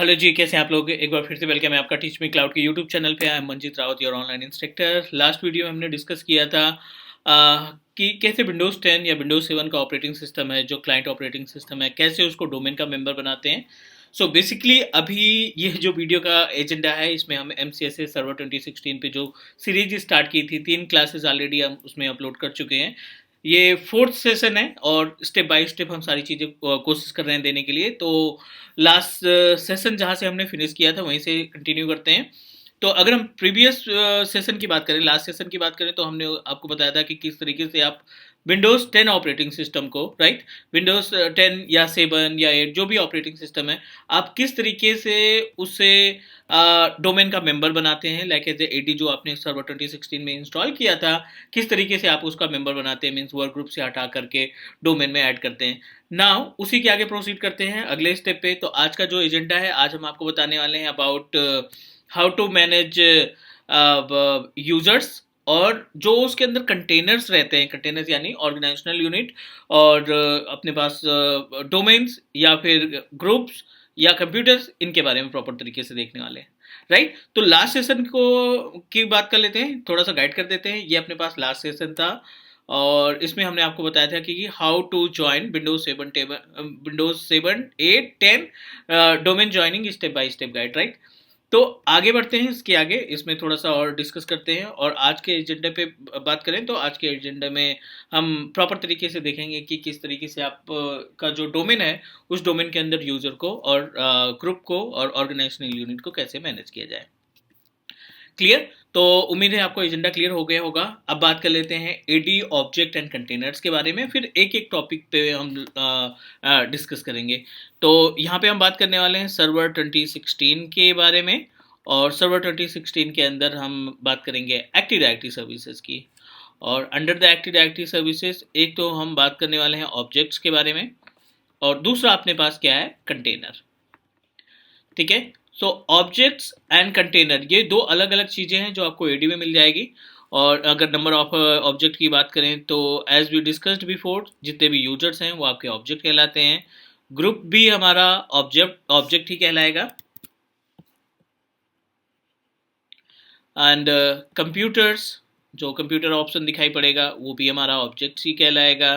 Hello जी, कैसे हैं आप लोग। एक बार फिर से वेलकम है आपका टीच मी क्लाउड के यूट्यूब चैनल पे। I am Manjeet Rawat, your online instructor. Last video में हमने डिस्कस किया था कि कैसे विंडोज़ 10 या विंडोज़ 7 का ऑपरेटिंग सिस्टम है, जो क्लाइंट ऑपरेटिंग सिस्टम है, कैसे उसको डोमेन का मेंबर बनाते हैं। सो बेसिकली अभी ये जो वीडियो का एजेंडा है, इसमें हम MCSA सर्वर 2016 पे जो सीरीज स्टार्ट की थी, 3 क्लासेस ऑलरेडी हम उसमें अपलोड कर चुके हैं। ये फोर्थ सेशन है और स्टेप बाय स्टेप हम सारी चीज़ें कोशिश कर रहे हैं देने के लिए। तो लास्ट सेशन जहाँ से हमने फिनिश किया था वहीं से कंटिन्यू करते हैं। तो अगर हम प्रीवियस सेशन की बात करें, लास्ट सेशन की बात करें, तो हमने आपको बताया था कि किस तरीके से आप विंडोज़ 10 ऑपरेटिंग सिस्टम को, राइट, विंडोज़ 10 या 7 या 8 जो भी ऑपरेटिंग सिस्टम है, आप किस तरीके से उसे डोमेन का मेंबर बनाते हैं। लाइक एज एडी जो आपने सर्वर 2016 में इंस्टॉल किया था, किस तरीके से आप उसका मेंबर बनाते हैं, मीन्स वर्क ग्रुप से हटा करके डोमेन में ऐड करते हैं। नाउ उसी के आगे प्रोसीड करते हैं अगले स्टेप पे। तो आज का जो एजेंडा है, आज हम आपको बताने वाले हैं about how to manage users, और जो उसके अंदर कंटेनर्स रहते हैं, कंटेनर्स यानी ऑर्गेनाइजेशनल यूनिट, और अपने पास डोमेन्स या फिर ग्रुप्स या कंप्यूटर्स, इनके बारे में प्रॉपर तरीके से देखने वाले हैं, राइट। तो लास्ट सेशन को की बात कर लेते हैं, थोड़ा सा गाइड कर देते हैं। ये अपने पास लास्ट सेशन था और इसमें हमने आपको बताया था कि how to join Windows 7 8 10 domain joining step by step guide, right. तो आगे बढ़ते हैं, इसके आगे इसमें थोड़ा सा और डिस्कस करते हैं। और आज के एजेंडे पे बात करें तो आज के एजेंडे में हम प्रॉपर तरीके से देखेंगे कि किस तरीके से आप का जो डोमेन है, उस डोमेन के अंदर यूजर को और ग्रुप को और ऑर्गेनाइजेशनल यूनिट को कैसे मैनेज किया जाए। क्लियर। तो उम्मीद है आपको एजेंडा क्लियर हो गया होगा। अब बात कर लेते हैं एडी ऑब्जेक्ट एंड कंटेनर्स के बारे में, फिर एक एक टॉपिक पे हम डिस्कस करेंगे। तो यहाँ पे हम बात करने वाले हैं सर्वर 2016 के बारे में, और सर्वर 2016 के अंदर हम बात करेंगे एक्टिव डायरेक्टरी सर्विसेज की। और under the active directory services एक तो हम बात करने वाले हैं ऑब्जेक्ट्स के बारे में, और दूसरा अपने पास क्या है, कंटेनर। ठीक है। सो ऑब्जेक्ट्स एंड कंटेनर, ये दो अलग अलग चीज़ें हैं जो आपको एडी में मिल जाएगी। और अगर नंबर ऑफ ऑब्जेक्ट की बात करें तो एज वी डिस्कस्ड बिफोर, जितने भी यूजर्स हैं वो आपके ऑब्जेक्ट कहलाते हैं। ग्रुप भी हमारा ऑब्जेक्ट ही कहलाएगा। एंड कंप्यूटर्स, जो कंप्यूटर ऑप्शन दिखाई पड़ेगा वो भी हमारा ऑब्जेक्ट ही कहलाएगा।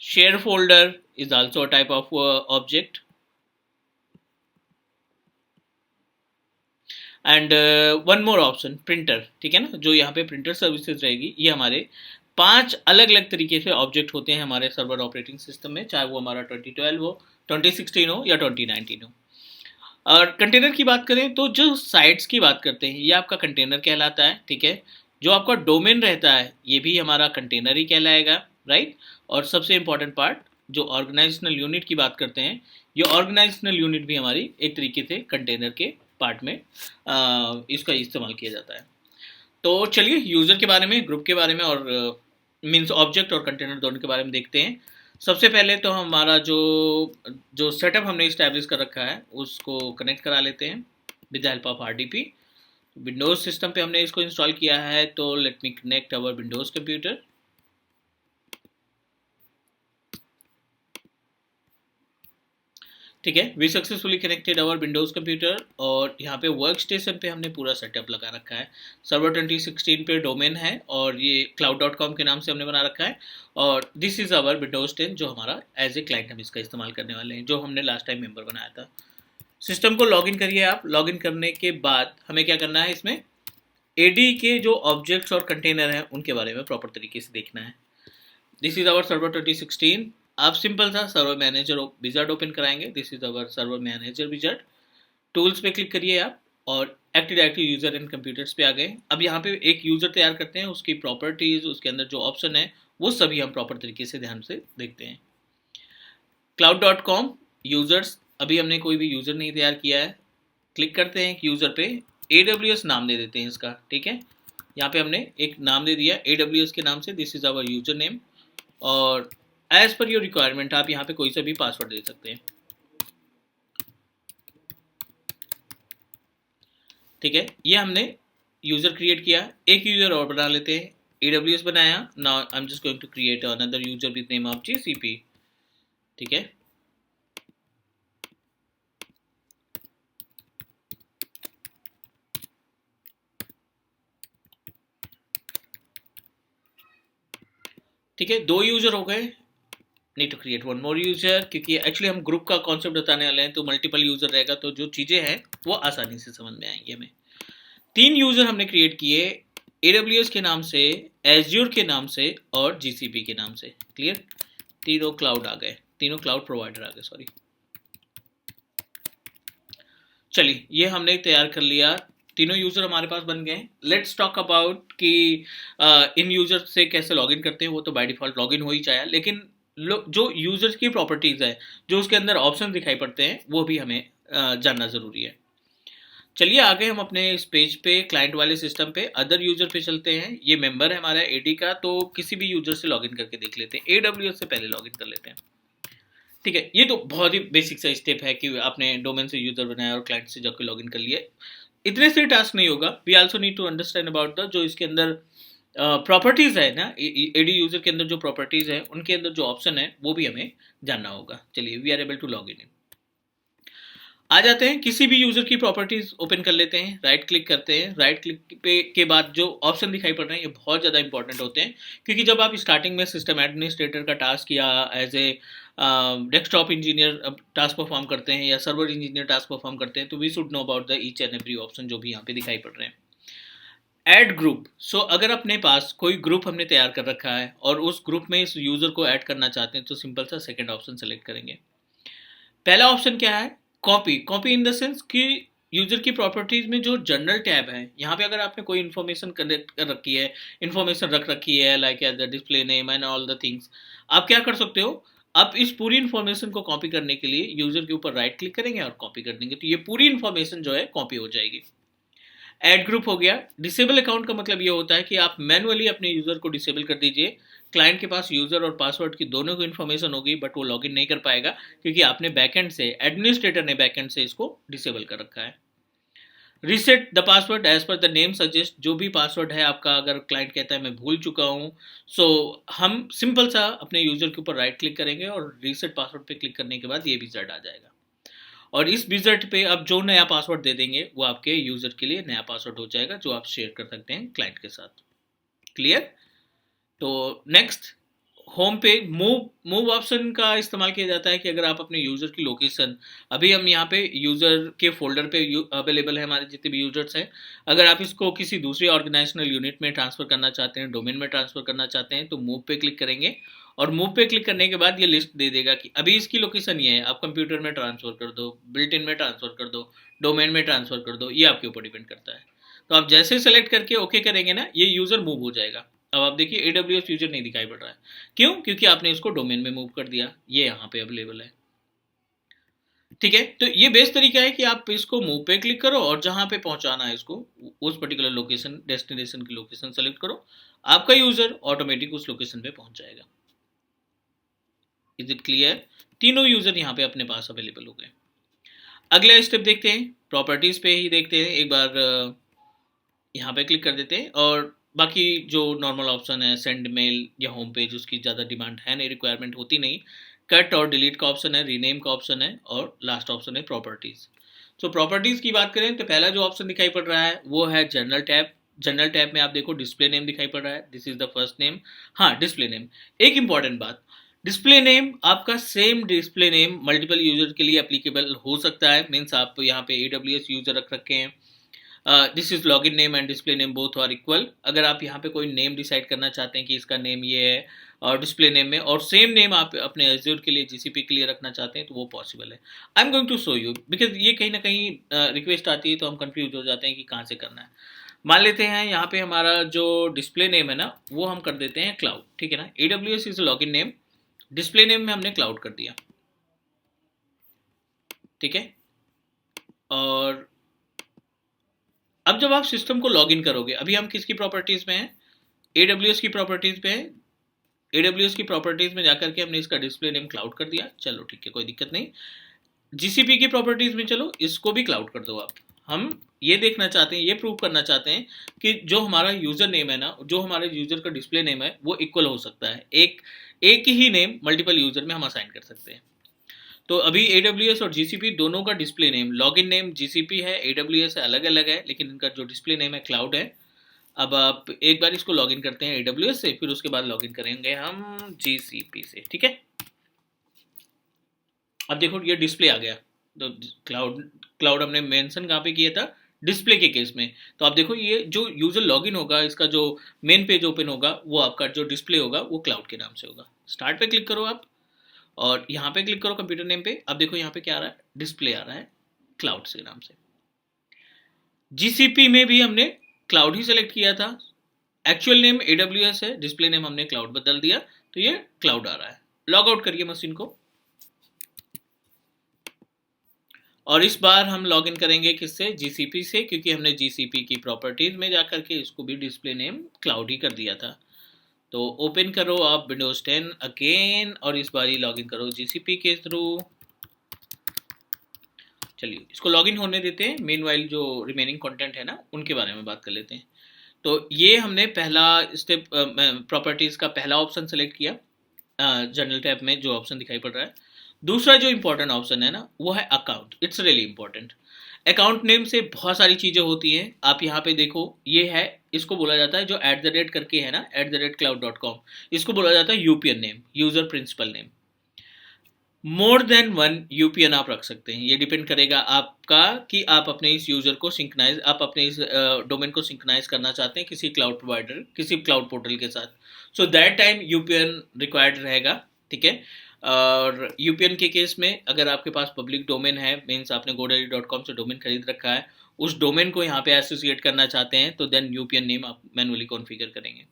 Share folder is also a type of object. And one more option, printer, ठीक है ना, जो यहाँ पे प्रिंटर सर्विसेज रहेगी। ये हमारे 5 अलग अलग तरीके से ऑब्जेक्ट होते हैं हमारे सर्वर ऑपरेटिंग सिस्टम में, चाहे वो हमारा 2012 हो, 2016 हो या 2019 हो। और कंटेनर की बात करें तो जो साइट्स की बात करते हैं, ये आपका कंटेनर कहलाता है, ठीक है। जो आपका डोमेन रहता है ये भी हमारा कंटेनर ही कहलाएगा, राइट। और सबसे इंपॉर्टेंट पार्ट, जो ऑर्गेनाइजेशनल यूनिट की बात करते हैं, ये ऑर्गेनाइजेशनल यूनिट भी हमारी एक तरीके से कंटेनर के पार्ट में इसका इस्तेमाल किया जाता है। तो चलिए यूज़र के बारे में, ग्रुप के बारे में, और मीन्स ऑब्जेक्ट और कंटेनर दोनों के बारे में देखते हैं। सबसे पहले तो हमारा जो जो सेटअप हमने इस्टेब्लिश कर रखा है उसको कनेक्ट करा लेते हैं with the help of RDP। Windows system पे हमने इसको इंस्टॉल किया है, तो let me connect our Windows computer. ठीक है, we successfully connected our Windows computer, और यहाँ पे वर्क स्टेशन पे हमने पूरा सेटअप लगा रखा है। सर्वर 2016 पे डोमेन है और ये cloud.com के नाम से हमने बना रखा है। और दिस इज़ आवर विंडोज़ 10 जो हमारा एज ए क्लाइंट हम इसका इस्तेमाल करने वाले हैं, जो हमने लास्ट टाइम मेंबर बनाया था। सिस्टम को लॉगिन करिए आप। लॉगिन करने के बाद हमें क्या करना है, इसमें एडी के जो ऑब्जेक्ट्स और कंटेनर हैं उनके बारे में प्रॉपर तरीके से देखना है। This is our server 2016। आप सिंपल सा सर्वर मैनेजर विजार्ड ओपन कराएंगे। This is our server manager wizard. Tools पे क्लिक करिए आप, और active directory user and computers पे आ गए। अब यहाँ पे एक यूजर तैयार करते हैं, उसकी प्रॉपर्टीज, उसके अंदर जो ऑप्शन है वो सभी हम प्रॉपर तरीके से ध्यान से देखते हैं। cloud.com यूजर्स, अभी हमने कोई भी यूजर नहीं तैयार किया है। क्लिक करते हैं यूजर पे, AWS नाम दे देते हैं इसका, ठीक है। यहाँ पे हमने एक नाम दे दिया AWS के नाम से। This is our user name, और एज पर योर रिक्वायरमेंट आप यहाँ पे कोई सा भी पासवर्ड दे सकते हैं, ठीक है। ये हमने यूजर क्रिएट किया। एक यूजर और बना लेते हैं। AWS बनाया। Now I am just going to create another user with name of GCP, ठीक है। ठीक है, 2 यूज़र हो गए, need to create one more user, क्योंकि एक्चुअली हम ग्रुप का कॉन्सेप्ट बताने वाले हैं, तो मल्टीपल यूज़र रहेगा तो जो चीज़ें हैं वो आसानी से समझ में आएंगी हमें। 3 यूज़र हमने क्रिएट किए, AWS के नाम से, एज्योर के नाम से और GCP के नाम से। क्लियर, तीनों क्लाउड आ गए, तीनों क्लाउड प्रोवाइडर आ गए, सॉरी। चलिए, ये हमने तैयार कर लिया, तीनों यूज़र हमारे पास बन गए। लेट्स टॉक अबाउट कि इन यूज़र से कैसे लॉगिन करते हैं। वो तो बाय डिफ़ॉल्ट लॉगिन हो ही जाए, लेकिन जो यूज़र्स की प्रॉपर्टीज़ है, जो उसके अंदर ऑप्शन दिखाई पड़ते हैं, वो भी हमें जानना ज़रूरी है। चलिए आगे हम अपने इस पेज पे, क्लाइंट वाले सिस्टम पे अदर यूज़र पे चलते हैं। ये मेंबर है हमारा AD का, तो किसी भी यूज़र से लॉगिन करके देख लेते हैं। AWS से पहले लॉगिन कर लेते हैं। ठीक है, ये तो बहुत ही बेसिक सा स्टेप है कि आपने डोमेन से यूज़र बनाया और क्लाइंट से जाकर लॉगिन कर लिया। इतने से टास्क नहीं होगा, we also need to understand about the जो इसके अंदर प्रॉपर्टीज़ है ना, AD यूज़र के अंदर जो प्रॉपर्टीज़ है, उनके अंदर जो ऑप्शन है वो भी हमें जानना होगा। चलिए, we are able to log in. आ जाते हैं, किसी भी यूज़र की प्रॉपर्टीज़ ओपन कर लेते हैं, राइट क्लिक करते हैं। राइट क्लिक पे के बाद जो ऑप्शन दिखाई पड़ रहे हैं, ये बहुत ज़्यादा इंपॉर्टेंट होते हैं, क्योंकि जब आप स्टार्टिंग में सिस्टम एडमिनिस्ट्रेटर का टास्क या as a desktop engineer task perform करते हैं या सर्वर इंजीनियर टास्क परफॉर्म करते हैं, तो we should know about the each and every option जो भी यहाँ पे दिखाई पड़ रहे हैं। ऐड ग्रुप, सो अगर अपने पास कोई ग्रुप हमने तैयार कर रखा है और उस ग्रुप में इस यूज़र को ऐड करना चाहते हैं, तो सिंपल सा सेकेंड ऑप्शन सेलेक्ट करेंगे। पहला ऑप्शन क्या है? Copy. Copy in the sense कि यूजर की प्रॉपर्टीज में जो जनरल टैब है, यहाँ पे अगर आपने कोई इन्फॉर्मेशन कलेक्ट कर रखी है, इन्फॉर्मेशन रख रखी है, like the display name and all the things, आप क्या कर सकते हो? आप इस पूरी इन्फॉर्मेशन को कॉपी करने के लिए यूजर के ऊपर राइट क्लिक करेंगे और कॉपी कर देंगे, तो ये पूरी इन्फॉर्मेशन जो है कॉपी हो जाएगी। ऐड ग्रुप हो गया। डिसेबल अकाउंट का मतलब ये होता है कि आप मैनुअली अपने यूजर को डिसेबल कर दीजिए। क्लाइंट के पास यूजर और पासवर्ड की दोनों की इन्फॉर्मेशन होगी, बट वो लॉगिन नहीं कर पाएगा, क्योंकि आपने बैकएंड से, एडमिनिस्ट्रेटर ने बैकएंड से इसको डिसेबल कर रखा है। Reset the password as per the name suggest, जो भी पासवर्ड है आपका, अगर क्लाइंट कहता है मैं भूल चुका हूँ, सो हम सिंपल सा अपने यूजर के ऊपर राइट क्लिक करेंगे और रीसेट पासवर्ड पे क्लिक करने के बाद ये विज़ार्ड आ जाएगा, और इस विज़ार्ड पे अब जो नया पासवर्ड दे देंगे वो आपके यूजर के लिए नया पासवर्ड हो जाएगा, जो आप शेयर कर सकते हैं क्लाइंट के साथ। क्लियर? तो नेक्स्ट, होम पे मूव मूव ऑप्शन का इस्तेमाल किया जाता है कि अगर आप अपने यूज़र की लोकेशन, अभी हम यहाँ पे यूज़र के फोल्डर पे अवेलेबल है हमारे जितने भी यूजर्स हैं, अगर आप इसको किसी दूसरी ऑर्गेनाइजेशनल यूनिट में ट्रांसफ़र करना चाहते हैं, डोमेन में ट्रांसफ़र करना चाहते हैं, तो मूव पे क्लिक करेंगे, और मूव पे क्लिक करने के बाद ये लिस्ट दे देगा कि अभी इसकी लोकेशन ये है, आप कंप्यूटर में ट्रांसफ़र कर दो, बिल्ट इन में ट्रांसफ़र कर दो, डोमेन में ट्रांसफ़र कर दो, ये आपके ऊपर डिपेंड करता है। तो आप जैसे सेलेक्ट करके ओके करेंगे ना, ये यूज़र मूव हो जाएगा। अब आप देखिए AWS यूजर नहीं दिखाई पड़ रहा है, क्यों? क्योंकि आपने इसको डोमेन में मूव कर दिया, ये यहाँ पे अवेलेबल है। ठीक है, तो ये बेस्ट तरीका है कि आप इसको मूव पे क्लिक करो और जहां पे पहुंचाना है इसको, उस पर्टिकुलर लोकेशन, डेस्टिनेशन की लोकेशन सेलेक्ट करो, आपका यूजर ऑटोमेटिक उस लोकेशन पे पहुंच जाएगा। Is it clear? तीनों यूजर यहाँ पे अपने पास अवेलेबल हो गए। अगला स्टेप देखते हैं, प्रॉपर्टीज पे ही देखते हैं एक बार। यहाँ पे क्लिक कर देते हैं और बाकी जो नॉर्मल ऑप्शन है, सेंड मेल या होम पेज, उसकी ज़्यादा डिमांड है नहीं, रिक्वायरमेंट होती नहीं। कट और डिलीट का ऑप्शन है, रीनेम का ऑप्शन है, और लास्ट ऑप्शन है प्रॉपर्टीज़। सो प्रॉपर्टीज़ की बात करें तो पहला जो ऑप्शन दिखाई पड़ रहा है वो है जनरल टैब। जनरल टैब में आप देखो डिस्प्ले नेम दिखाई पड़ रहा है, this is the first name. हाँ, डिस्प्ले नेम, एक इंपॉर्टेंट बात, डिस्प्ले नेम आपका same display name multiple user के लिए एप्लीकेबल हो सकता है। मीन्स आप यहाँ पे AWS यूजर रख रखे हैं, this is login name and display name both are equal. अगर आप यहाँ पे कोई नेम डिसाइड करना चाहते हैं कि इसका नेम ये है और डिस्प्ले नेम में, और सेम नेम आप अपने एज्योर के लिए, GCP के लिए रखना चाहते हैं, तो वो पॉसिबल है। I am going to show you, because ये कहीं ना कहीं रिक्वेस्ट आती है तो हम कंफ्यूज हो जाते हैं कि कहाँ से करना है। मान लेते हैं यहाँ पे हमारा जो डिस्प्ले नेम है ना, वो हम कर देते हैं क्लाउड। ठीक है ना, AWS is login name, display name में हमने क्लाउड कर दिया। ठीक है, और अब जब आप सिस्टम को लॉगिन करोगे, अभी हम किसकी प्रॉपर्टीज में हैं? AWS की प्रॉपर्टीज पे हैं। AWS की प्रॉपर्टीज में जाकर के हमने इसका डिस्प्ले नेम क्लाउड कर दिया, चलो ठीक है, कोई दिक्कत नहीं। GCP की प्रॉपर्टीज में चलो इसको भी क्लाउड कर दो आप। हम ये देखना चाहते हैं, ये प्रूव करना चाहते हैं कि जो हमारा यूजर नेम है ना, जो हमारे यूजर का डिस्प्ले नेम है, वो इक्वल हो सकता है। एक ही नेम मल्टीपल यूजर में हम असाइन कर सकते हैं। तो अभी AWS और GCP दोनों का display name, login name GCP है, AWS है, अलग अलग है, लेकिन इनका जो डिस्प्ले नेम है क्लाउड है। अब आप एक बार इसको लॉगिन करते हैं AWS से, फिर उसके बाद लॉगिन करेंगे हम GCP से, ठीक है। अब देखो ये डिस्प्ले आ गया, तो क्लाउड क्लाउड हमने मेंशन कहाँ पे किया था, डिस्प्ले के केस में। तो आप देखो ये जो यूजर लॉगिन होगा, इसका जो मेन पेज ओपन होगा, वो आपका जो डिस्प्ले होगा वो क्लाउड के नाम से होगा। स्टार्ट पे क्लिक करो आप, और यहाँ पे क्लिक करो कंप्यूटर नेम पे। अब देखो यहाँ पे क्या आ रहा है, डिस्प्ले आ रहा है क्लाउड से नाम से। GCP में भी हमने क्लाउड ही सेलेक्ट किया था, एक्चुअल नेम AWS है, डिस्प्ले नेम हमने क्लाउड बदल दिया, तो ये क्लाउड आ रहा है। लॉग आउट करिए मशीन को, और इस बार हम लॉगिन करेंगे किससे, GCP से, क्योंकि हमने GCP की प्रॉपर्टीज में जाकर के इसको भी डिस्प्ले नेम क्लाउड ही कर दिया था। तो ओपन करो आप विंडोज 10 अगेन, और इस बार ही लॉगिन करो GCP के थ्रू। चलिए इसको लॉगिन होने देते हैं, मेनवाइल जो रिमेनिंग कंटेंट है ना उनके बारे में बात कर लेते हैं। तो ये हमने पहला स्टेप, प्रॉपर्टीज का पहला ऑप्शन सेलेक्ट किया, जनरल टैब में जो ऑप्शन दिखाई पड़ रहा है। दूसरा जो इंपॉर्टेंट ऑप्शन है ना वो है account, it's really important. Account name से बहुत सारी चीज़ें होती हैं, आप यहाँ पे देखो ये है, इसको बोला जाता है जो @ करके है ना, @cloud.com, इसको बोला जाता है UPN name, user principal name. More than one UPN आप रख सकते हैं, ये डिपेंड करेगा आपका कि आप अपने इस यूजर को सिंक्राइज, आप अपने इस डोमेन को सिंक्राइज करना चाहते हैं किसी क्लाउड प्रोवाइडर, किसी क्लाउड पोर्टल के साथ। सो दैट टाइम यूपीएन रिक्वायर्ड रहेगा, ठीक है। और यूपीएन के केस में अगर आपके पास पब्लिक डोमेन है, मीन्स आपने godaddy.com से डोमेन खरीद रखा है, उस डोमेन को यहाँ पे एसोसिएट करना चाहते हैं, तो देन यूपीएन नेम आप मैनुअली कॉन्फ़िगर करेंगे।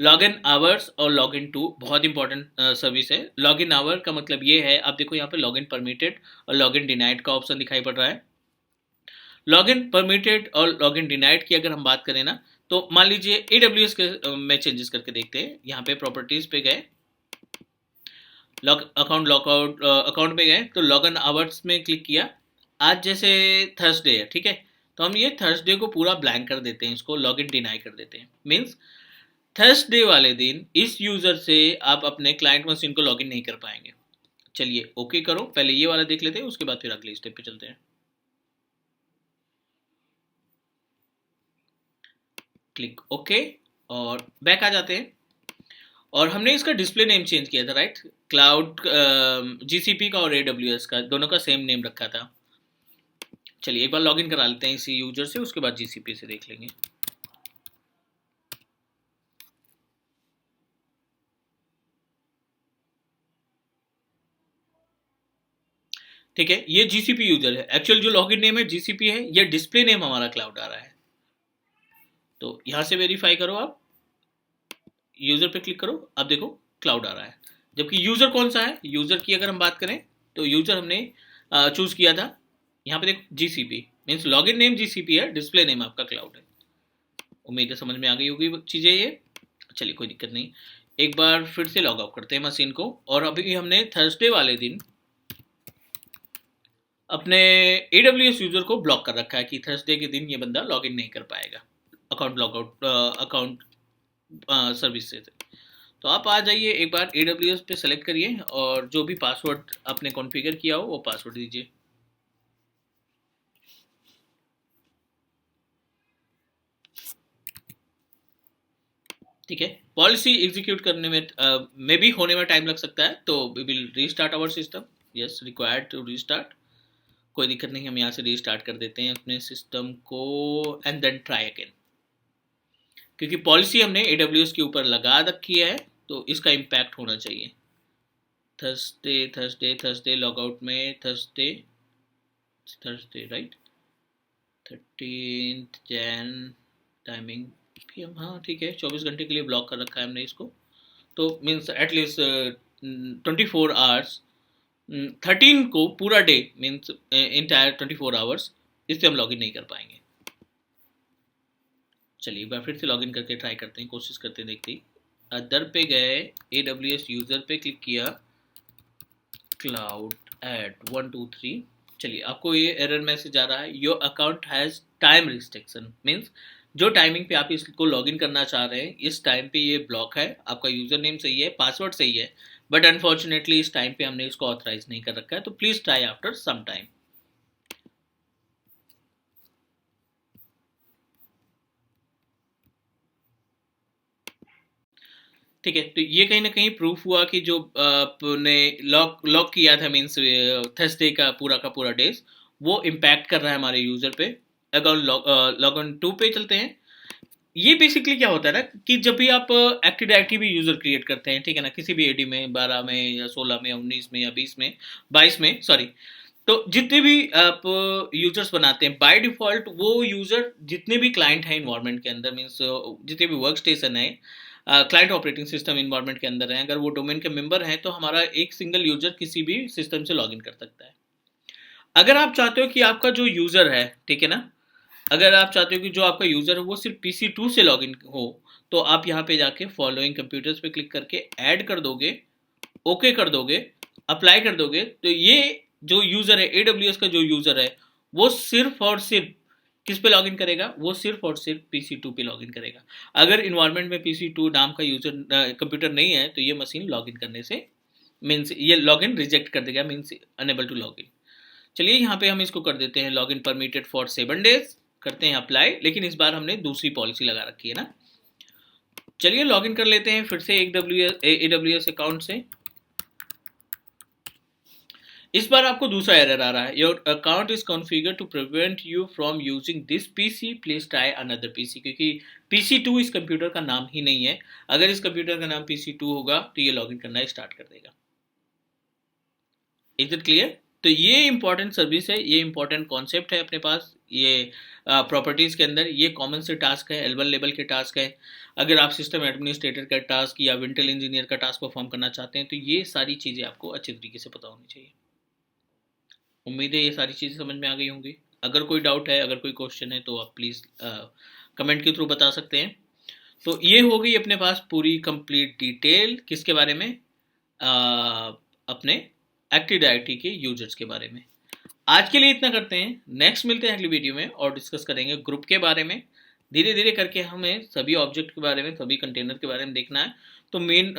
लॉगिन आवर्स और लॉगिन टू बहुत इंपॉर्टेंट सर्विस है। लॉगिन आवर का मतलब ये है, आप देखो यहाँ पे लॉगिन परमिटेड और लॉगिन डिनाइड का ऑप्शन दिखाई पड़ रहा है। लॉगिन परमिटेड और लॉगिन डिनाइड की अगर हम बात करें ना, तो मान लीजिए AWS के में चेंजेस करके देखते हैं। यहाँ पे प्रॉपर्टीज पे गए, लॉकआउट अकाउंट में गए, तो लॉगिन आवर्स में क्लिक किया। आज जैसे थर्सडे है, ठीक है, तो हम ये थर्सडे को पूरा ब्लैंक कर देते हैं, इसको लॉगिन डिनाई कर देते हैं। मीन्स थर्सडे वाले दिन इस यूजर से आप अपने क्लाइंट मशीन को लॉगिन नहीं कर पाएंगे। चलिए ओके करो, पहले ये वाला देख लेते हैं, उसके बाद फिर अगले स्टेप पे चलते हैं। क्लिक ओके, और बैक आ जाते हैं। और हमने इसका डिस्प्ले नेम चेंज किया था, राइट, क्लाउड GCP का और AWS का दोनों का सेम नेम रखा था। चलिए एक बार लॉगिन करा लेते हैं इसी यूजर से, उसके बाद GCP से देख लेंगे। ठीक है, ये GCP यूजर है, एक्चुअल जो लॉगिन नेम है GCP है, ये डिस्प्ले नेम हमारा क्लाउड आ रहा है। तो यहां से वेरीफाई करो आप, यूजर पे क्लिक करो, अब देखो क्लाउड आ रहा है। जबकि यूजर कौन सा है, यूजर की अगर हम बात करें तो यूजर हमने चूज किया था, यहाँ पे देखो GCP, means login name GCP है, डिस्प्ले नेम आपका क्लाउड है। उम्मीद है समझ में आ गई होगी चीजें ये। चलिए कोई दिक्कत नहीं, एक बार फिर से लॉग आउट करते हैं मशीन को। और अभी हमने थर्सडे वाले दिन अपने AWS यूजर को ब्लॉक कर रखा है कि थर्सडे के दिन ये बंदा लॉगिन नहीं कर पाएगा अकाउंट लॉगआउट अकाउंट सर्विस से। तो आप आ जाइए, एक बार AWS पे सेलेक्ट करिए, और जो भी पासवर्ड आपने कॉन्फ़िगर किया हो वो पासवर्ड दीजिए। ठीक है, पॉलिसी एग्जीक्यूट करने में भी होने में टाइम लग सकता है, तो we will restart our system. Yes, required to restart, कोई दिक्कत नहीं, हम यहाँ से रीस्टार्ट कर देते हैं अपने सिस्टम को, एंड देन ट्राई अगेन। क्योंकि पॉलिसी हमने AWS के ऊपर लगा रखी है, तो इसका इम्पैक्ट होना चाहिए। थर्सडे थर्सडे थर्सडे लॉगआउट में Thursday Thursday right, 13 Jain, timing PM, हाँ ठीक है, 24 घंटे के लिए ब्लॉक कर रखा है हमने इसको। तो मीन्स एटलीस्ट 24 आवर्स, 13 को पूरा डे, मीन्स इंटायर 24 आवर्स, इससे हम लॉगिन नहीं कर पाएंगे। चलिए एक बार फिर से लॉगिन करके ट्राई करते हैं, कोशिश करते हैं, देखते ही। अदर पे गए, AWS यूजर पे क्लिक किया, क्लाउड एट 1 2 3। चलिए आपको ये एरर मैसेज आ रहा है, your account has time restriction, means जो टाइमिंग पे आप इसको लॉगिन करना चाह रहे हैं इस टाइम पे ये ब्लॉक है। आपका यूजर नेम सही है, पासवर्ड सही है, बट अनफॉर्चुनेटली इस टाइम पे हमने इसको ऑथराइज नहीं कर रखा है, तो please try after some time. ठीक है, तो ये कहीं ना कहीं प्रूफ हुआ कि जो आपने लॉक लॉक किया था, मीन्स थर्सडे का पूरा डेज, वो इम्पैक्ट कर रहा है हमारे यूजर पे। अकाउंट लॉग ऑन 2 पे चलते हैं। ये बेसिकली क्या होता है ना, कि जब भी आप एक्टिव डायरेक्टरी भी यूजर क्रिएट करते हैं, ठीक है ना, किसी भी एडी में, 12 में या 16 में, 19 में या 20 में, 22 में, सॉरी, तो जितने भी आप यूजर्स बनाते हैं बाय डिफॉल्ट, वो यूजर जितने भी क्लाइंट हैं इन्वायरमेंट के अंदर, मीन्स जितने भी वर्क स्टेशन है क्लाइंट ऑपरेटिंग सिस्टम इन्वायरमेंट के अंदर है, अगर वो डोमेन के मेंबर हैं तो हमारा एक सिंगल यूजर किसी भी सिस्टम से लॉगिन कर सकता है। अगर आप चाहते हो कि आपका जो यूजर है, ठीक है ना, अगर आप चाहते हो कि जो आपका यूजर है वो सिर्फ PC2 से लॉगिन हो, तो आप यहाँ पे जाके फॉलोइंग कंप्यूटर्स पे क्लिक करके ऐड कर दोगे, ओके कर दोगे, अप्लाई कर दोगे, तो ये जो यूजर है, AWS का जो यूजर है, वो सिर्फ और सिर्फ किस पे लॉगिन करेगा, वो सिर्फ और सिर्फ PC2 पे लॉगिन करेगा। अगर इन्वायरमेंट में PC2 नाम का यूजर कंप्यूटर नहीं है, तो ये मशीन लॉगिन करने से, मीन्स ये लॉगिन रिजेक्ट कर देगा, मीन्स अनेबल टू लॉगिन। चलिए यहाँ पे हम इसको कर देते हैं लॉगिन परमिटेड फॉर 7 डेज, करते हैं अप्लाई, लेकिन इस बार हमने दूसरी पॉलिसी लगा रखी है ना। चलिए लॉगिन कर लेते हैं फिर से एक AWS अकाउंट से। इस बार आपको दूसरा एरर आ रहा है, your account is configure to prevent you from using this PC, please try another PC, क्योंकि PC2 इस कंप्यूटर का नाम ही नहीं है। अगर इस कंप्यूटर का नाम PC2 होगा तो ये लॉगिन करना स्टार्ट कर देगा। Is it clear? तो ये इंपॉर्टेंट सर्विस है, ये इंपॉर्टेंट कॉन्सेप्ट है अपने पास, ये प्रॉपर्टीज़ के अंदर ये कॉमन से टास्क है, L1 लेवल के टास्क है। अगर आप सिस्टम एडमिनिस्ट्रेटर का टास्क या विंटेल इंजीनियर का टास्क परफॉर्म करना चाहते हैं, तो ये सारी चीज़ें आपको अच्छे तरीके से पता होनी चाहिए। उम्मीद है ये सारी चीज़ें समझ में आ गई होंगी। अगर कोई डाउट है, अगर कोई क्वेश्चन है, तो आप प्लीज़ कमेंट के थ्रू बता सकते हैं। तो ये हो गई अपने पास पूरी कंप्लीट डिटेल किसके बारे में, अपने एक्टिव डायरेक्टरी के यूजर्स के बारे में। आज के लिए इतना करते हैं, नेक्स्ट मिलते हैं अगली वीडियो में और डिस्कस करेंगे ग्रुप के बारे में। धीरे धीरे करके हमें सभी ऑब्जेक्ट के बारे में, सभी कंटेनर के बारे में देखना है, तो मेन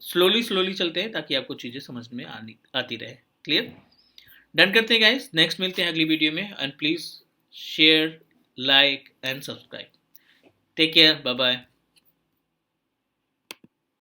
स्लोली स्लोली चलते हैं ताकि आपको चीज़ें समझ में आती रहे। क्लियर? डन करते हैं गाइस, नेक्स्ट मिलते हैं अगली वीडियो में, and please share, like and subscribe. Take care, bye bye.